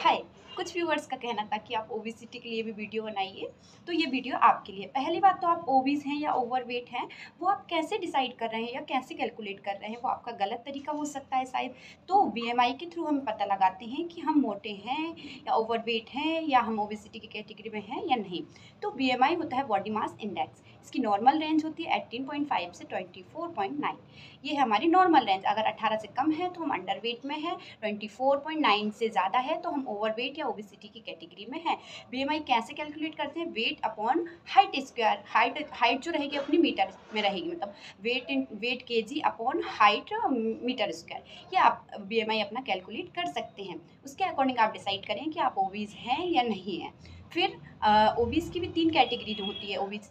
हाय, कुछ व्यूअर्स का कहना था कि आप ओबेसिटी के लिए भी वीडियो बनाइए, तो ये वीडियो आपके लिए। पहली बात तो आप ओबीस हैं या ओवरवेट हैं, वो आप कैसे डिसाइड कर रहे हैं या कैसे कैलकुलेट कर रहे हैं, वो आपका गलत तरीका हो सकता है शायद। तो बीएमआई के थ्रू हम पता लगाते हैं कि हम मोटे हैं या ओवरवेट हैं या हम ओबेसिटी की कैटेगरी में हैं या नहीं। तो बीएमआई होता है बॉडी मास इंडेक्स, इसकी नॉर्मल रेंज होती है 18.5 से 24.9। ये है हमारी नॉर्मल रेंज। अगर 18 से कम है तो हम अंडरवेट में है, 24.9 से ज़्यादा है तो हम ओवरवेट या ओबेसिटी की कैटेगरी में है। बीएमआई कैसे कैलकुलेट करते हैं? Weight upon height square. Height जो रहेगी अपनी मीटर में रहेगी, मतलब weight kg upon height metre square. ये आप बीएमआई अपना कैलकुलेट कर सकते हैं। उसके अकॉर्डिंग आप डिसाइड करें कि आप ओबीज हैं या नहीं हैं। फिर ओबीज की भी 3 कैटेगरी जो होती है, ओबीज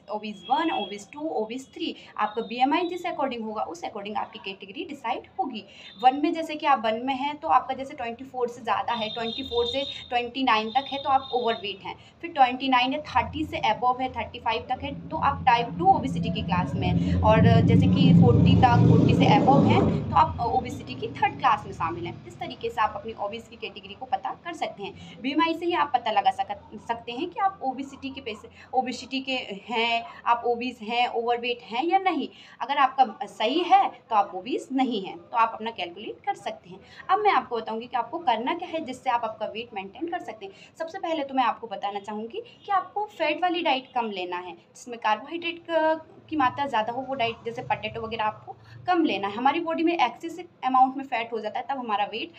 1, ओबीज 2, ओबीज 3। आपका बीएमआई जिस अकॉर्डिंग होगा उस अकॉर्डिंग आपकी कैटेगरी डिसाइड होगी। 1 में जैसे कि आप 1 में हैं तो आपका जैसे 24 से ज़्यादा है, 24 से 29 तक है तो आप ओवरवेट हैं। फिर 29 या 30 से अबव है, 35 तक है तो आप टाइप 2 ओबेसिटी की क्लास में हैं। और जैसे कि 40 तक, 40 से अबव हैं तो आप ओबेसिटी की 3rd क्लास में शामिल हैं। इस तरीके से आप अपनी ओबीज की कैटेगरी को पता कर सकते हैं। बीएमआई से ही आप पता लगा सकते हैं कि आप ओबेसिटी के हैं, आप ओबीज हैं, ओवरवेट हैं या नहीं। अगर आपका सही है तो आप ओबीज नहीं हैं, तो आप अपना कैलकुलेट कर सकते हैं। अब मैं आपको बताऊंगी कि आपको करना क्या है जिससे आप आपका वेट मेंटेन कर सकते हैं। सबसे पहले तो मैं आपको बताना चाहूँगी कि आपको फैट वाली डाइट कम लेना है, जिसमें कार्बोहाइड्रेट की मात्रा ज़्यादा हो, वो डाइट जैसे पोटैटो वगैरह आपको कम लेना है। हमारी बॉडी में एक्सेसिव अमाउंट में फैट हो जाता है, तब हमारा वेट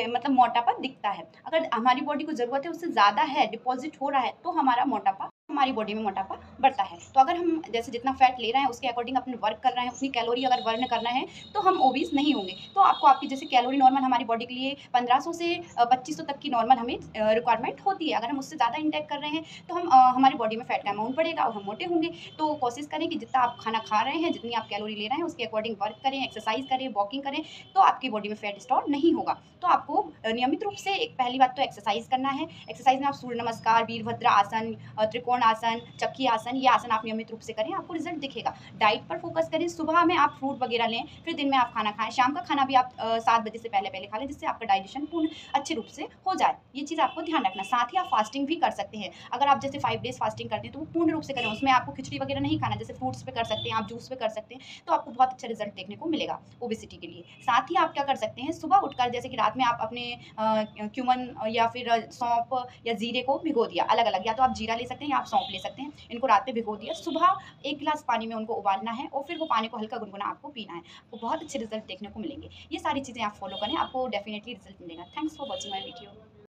मतलब मोटापा दिखता है। अगर हमारी बॉडी को ज़रूरत है उससे ज़्यादा है, डिपॉजिट हो रहा है, तो हमारी बॉडी में मोटापा बढ़ता है। तो अगर हम जैसे जितना फैट ले रहे हैं उसके अकॉर्डिंग अपने वर्क कर रहे हैं, उतनी कैलोरी अगर बर्न करना है तो हम ओबीस नहीं होंगे। तो आपको आपकी जैसे कैलोरी नॉर्मल हमारी बॉडी के लिए 1500 से 2500 तक की नॉर्मल हमें रिक्वायरमेंट होती है। अगर हम उससे ज़्यादा इंटेक कर रहे हैं तो हम हमारी बॉडी में फैट का अमाउंट बढ़ेगा और हम मोटे होंगे। तो कोशिश करें कि जितना आप खाना खा रहे हैं, जितनी आप कैलोरी ले रहे हैं उसके अकॉर्डिंग वर्क करें, एक्सरसाइज करें, वॉकिंग करें, तो आपकी बॉडी में फैट स्टोर नहीं होगा। तो आपको नियमित रूप से एक पहली बात तो एक्सरसाइज करना है। एक्सरसाइज में आप सूर्य नमस्कार, वीरभद्र आसन, त्रिकोण आसन, चक्की आसन, ये आसन आप नियमित रूप से करें, आपको रिजल्ट दिखेगा। डाइट पर फोकस करें, सुबह में आप फ्रूट वगैरह लें, फिर दिन में आप खाना खाएं। शाम का खाना भी आप 7 बजे से पहले खा लें, जिससे आपका डाइजेशन पूर्ण अच्छे रूप से हो जाए। ये चीज़ आपको ध्यान रखना। साथ ही आप फास्टिंग भी कर सकते हैं। अगर आप जैसे 5 डेज फास्टिंग करते हैं तो वो पूर्ण रूप से करें, उसमें आपको खिचड़ी वगैरह नहीं खाना, जैसे फ्रूट्स पे कर सकते हैं, आप जूस पे कर सकते हैं, तो आपको बहुत अच्छा रिजल्ट देखने को मिलेगा ओबेसिटी के लिए। साथ ही आप क्या कर सकते हैं, सुबह उठकर जैसे कि रात में आप अपने क्यूमन या फिर सौंफ या जीरे को भिगो दिया अलग अलग, या तो आप जीरा ले सकते हैं या आप सौंफ ले सकते हैं। इनको रात में भिगो दिया, सुबह 1 गिलास पानी में उनको उबालना है और फिर वो पानी को हल्का गुनगुना आपको पीना है। आपको बहुत अच्छे रिजल्ट देखने को मिलेंगे। ये सारी चीज़ें आप फॉलो करें, आपको डेफिनेटली रिजल्ट मिलेगा। Thanks for watching my video.